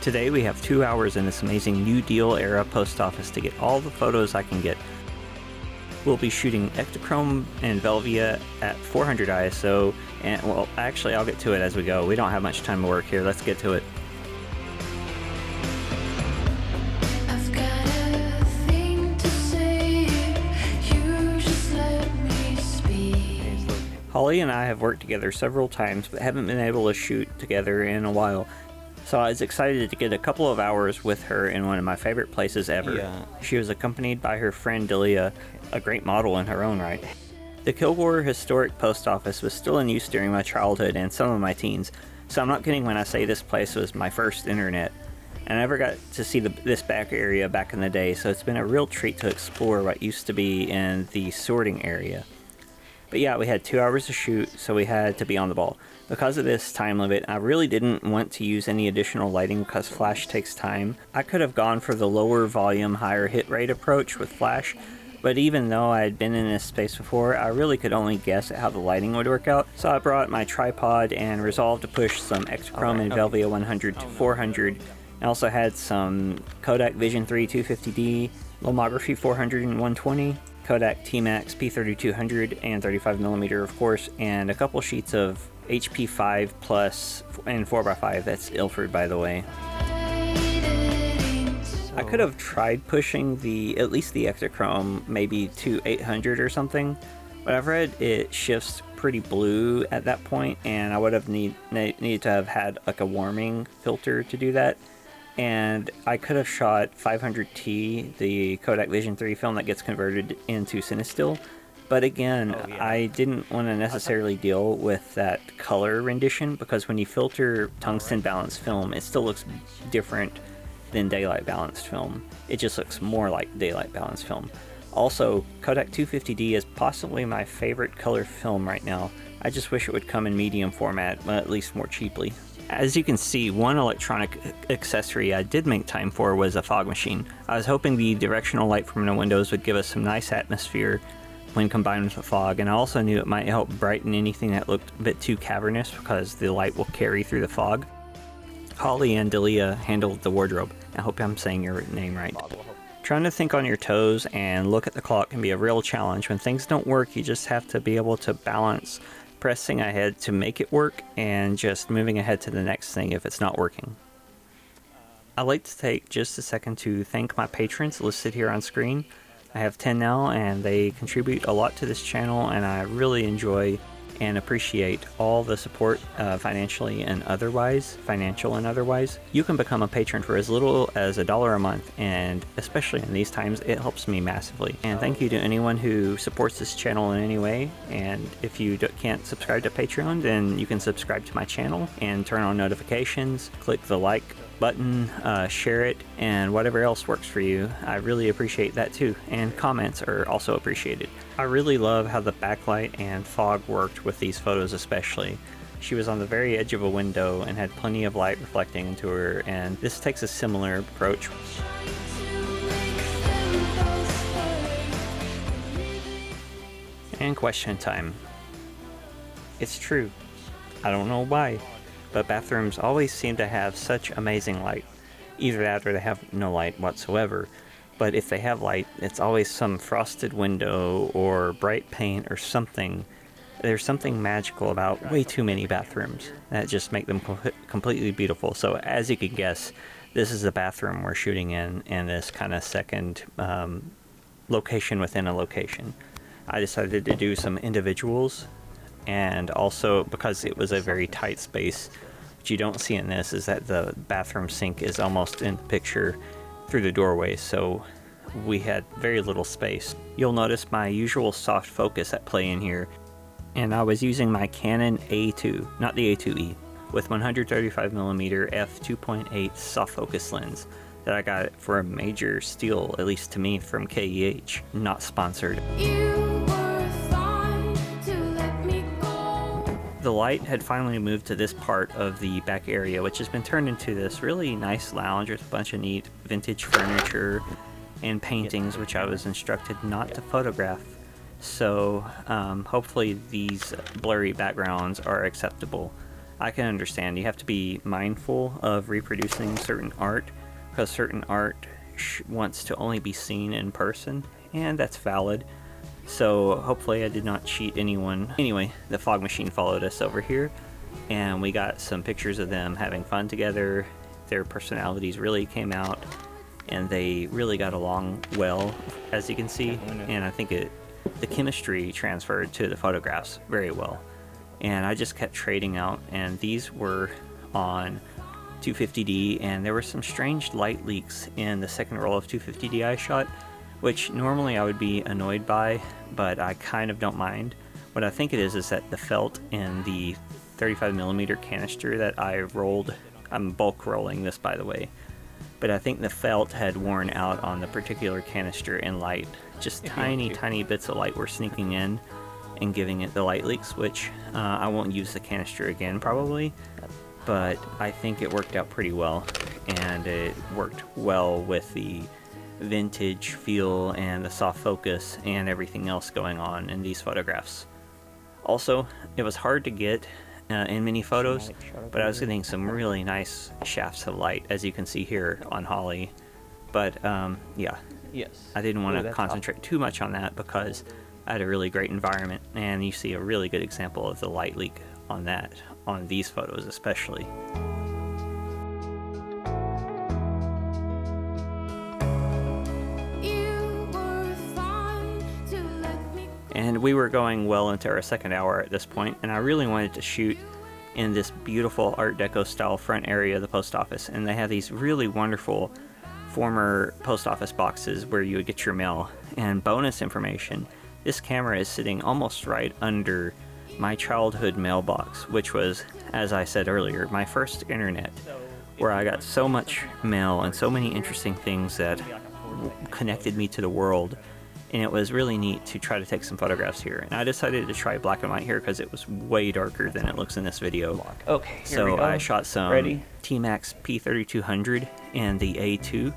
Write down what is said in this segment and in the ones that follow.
Today we have 2 hours in this amazing New Deal era post office to get all the photos I can get. We'll be shooting Ektachrome and Velvia at 400 ISO, and well, actually I'll get to it as we go. We don't have much time to work here. Let's get to it. Holly and I have worked together several times, but haven't been able to shoot together in a while. So I was excited to get a couple of hours with her in one of my favorite places ever. Yeah. She was accompanied by her friend Delia, a great model in her own right. The Kilgore Historic Post Office was still in use during my childhood and some of my teens, so I'm not kidding when I say this place was my first internet. I never got to see this back area back in the day, so it's been a real treat to explore what used to be in the sorting area. But yeah, we had 2 hours to shoot, so we had to be on the ball. Because of this time limit, I really didn't want to use any additional lighting because flash takes time. I could have gone for the lower volume, higher hit rate approach with flash, but even though I had been in this space before, I really could only guess at how the lighting would work out. So I brought my tripod and resolved to push some Ektachrome and Velvia 100 to 400. I also had some Kodak Vision3 250D, Lomography 400 and 120, Kodak TMAX P3200 and 35mm of course, and a couple sheets of HP5 Plus and 4x5. That's Ilford, by the way. I could have tried pushing at least the Ektachrome maybe to 800 or something, but I've read it shifts pretty blue at that point, and I would have needed to have had like a warming filter to do that. And I could have shot 500T, the Kodak Vision3 film that gets converted into Cinestill, but again, I didn't want to necessarily deal with that color rendition, because when you filter tungsten balanced film, it still looks different than daylight balanced film. It just looks more like daylight balanced film. Also, Kodak 250D is possibly my favorite color film right now. I just wish it would come in medium format, but at least more cheaply. As you can see, one electronic accessory I did make time for was a fog machine. I was hoping the directional light from the windows would give us some nice atmosphere when combined with the fog, and I also knew it might help brighten anything that looked a bit too cavernous because the light will carry through the fog. Holly and Delia handled the wardrobe. I hope I'm saying your name right. Trying to think on your toes and look at the clock can be a real challenge. When things don't work, you just have to be able to balance pressing ahead to make it work and just moving ahead to the next thing if it's not working. I'd like to take just a second to thank my patrons listed here on screen. I have 10 now, and they contribute a lot to this channel, and I really enjoy and appreciate all the support financial and otherwise. You can become a patron for as little as $1 a month, and especially in these times, it helps me massively. And thank you to anyone who supports this channel in any way. And if you can't subscribe to Patreon, then you can subscribe to my channel and turn on notifications, click the like button, share it, and whatever else works for you. I really appreciate that too, and comments are also appreciated. I really love how the backlight and fog worked with these photos especially. She was on the very edge of a window and had plenty of light reflecting into her, and this takes a similar approach. And question time. It's true. I don't know why, but bathrooms always seem to have such amazing light. Either that or they have no light whatsoever. But if they have light, it's always some frosted window or bright paint or something. There's something magical about way too many bathrooms that just make them completely beautiful. So as you can guess, this is the bathroom we're shooting in this kind of second location within a location. I decided to do some individuals, and also because it was a very tight space, what you don't see in this is that the bathroom sink is almost in the picture through the doorway, so we had very little space. You'll notice my usual soft focus at play in here, and I was using my Canon A2, not the A2E, with 135mm f2.8 soft focus lens that I got for a major steal, at least to me, from KEH, not sponsored. The light had finally moved to this part of the back area, which has been turned into this really nice lounge with a bunch of neat vintage furniture and paintings, which I was instructed not to photograph. So hopefully these blurry backgrounds are acceptable. I can understand. You have to be mindful of reproducing certain art, because certain art wants to only be seen in person, and that's valid. So hopefully I did not cheat anyone. Anyway, the fog machine followed us over here, and we got some pictures of them having fun together. Their personalities really came out, and they really got along well, as you can see. And I think the chemistry transferred to the photographs very well. And I just kept trading out, and these were on 250D, and there were some strange light leaks in the second roll of 250D I shot, which normally I would be annoyed by, but I kind of don't mind. What I think it is that the felt in the 35mm canister that I rolled, I'm bulk rolling this by the way, but I think the felt had worn out on the particular canister, and light, just tiny bits of light were sneaking in and giving it the light leaks, which I won't use the canister again probably, but I think it worked out pretty well, and it worked well with the vintage feel and the soft focus and everything else going on in these photographs. Also, it was hard to get in many photos, but I was getting some really nice shafts of light, as you can see here on Holly. But yeah, I didn't want to concentrate too much on that because I had a really great environment, and you see a really good example of the light leak on that, on these photos especially. And we were going well into our second hour at this point, and I really wanted to shoot in this beautiful Art Deco style front area of the post office. And they have these really wonderful former post office boxes where you would get your mail. And bonus information, this camera is sitting almost right under my childhood mailbox, which was, as I said earlier, my first internet, where I got so much mail and so many interesting things that connected me to the world. And it was really neat to try to take some photographs here. And I decided to try black and white here because it was way darker than it looks in this video. Okay, so I shot some TMAX P3200 and the A2.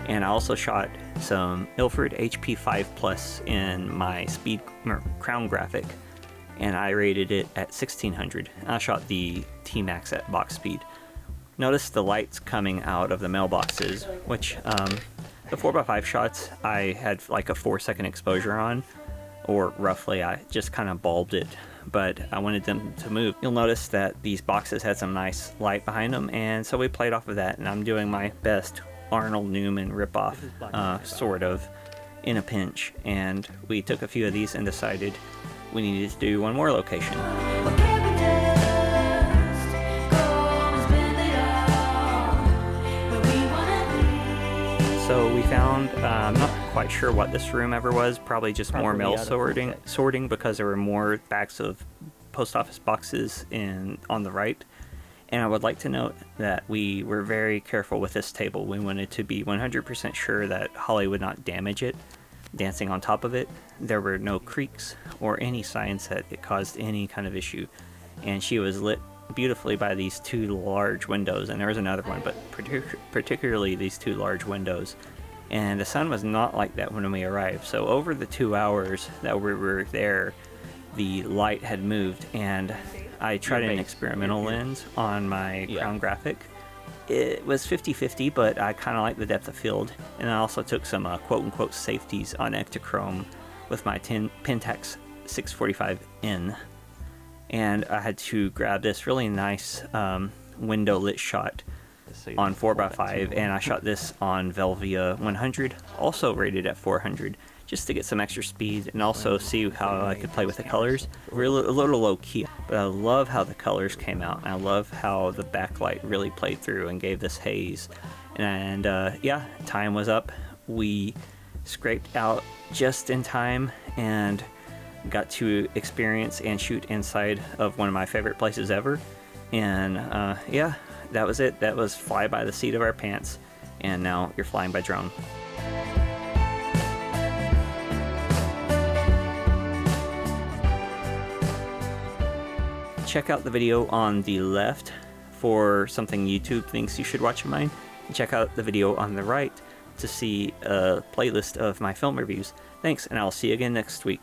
And I also shot some Ilford HP5 Plus in my speed crown graphic. And I rated it at 1600. I shot the TMAX at box speed. Notice the lights coming out of the mailboxes, which the 4x5 shots I had like a 4-second exposure on, or roughly. I just kind of bulbed it, but I wanted them to move. You'll notice that these boxes had some nice light behind them, and so we played off of that, and I'm doing my best Arnold Newman ripoff, sort of, in a pinch. And we took a few of these and decided we needed to do one more location. So we found, I'm not quite sure what this room ever was, probably just more mail sorting because there were more backs of post office boxes on the right. And I would like to note that we were very careful with this table. We wanted to be 100% sure that Holly would not damage it, dancing on top of it. There were no creaks or any signs that it caused any kind of issue. And she was lit beautifully by these two large windows, and there was another one, but particularly these two large windows. And the sun was not like that when we arrived, so over the 2 hours that we were there, the light had moved, and I tried an experimental lens on my crown graphic. It was 50-50, but I kind of like the depth of field. And I also took some quote-unquote safeties on Ektachrome with my Pentax 645N. And I had to grab this really nice window lit shot on 4x5, and I shot this on Velvia 100, also rated at 400, just to get some extra speed and also see how I could play with the colors. We're a little low key, but I love how the colors came out, and I love how the backlight really played through and gave this haze. And yeah, time was up. We scraped out just in time and got to experience and shoot inside of one of my favorite places ever. And yeah, that was it. That was fly by the seat of our pants, and now you're flying by drone. Check out the video on the left for something YouTube thinks you should watch of mine, and check out the video on the right to see a playlist of my film reviews. Thanks, and I'll see you again next week.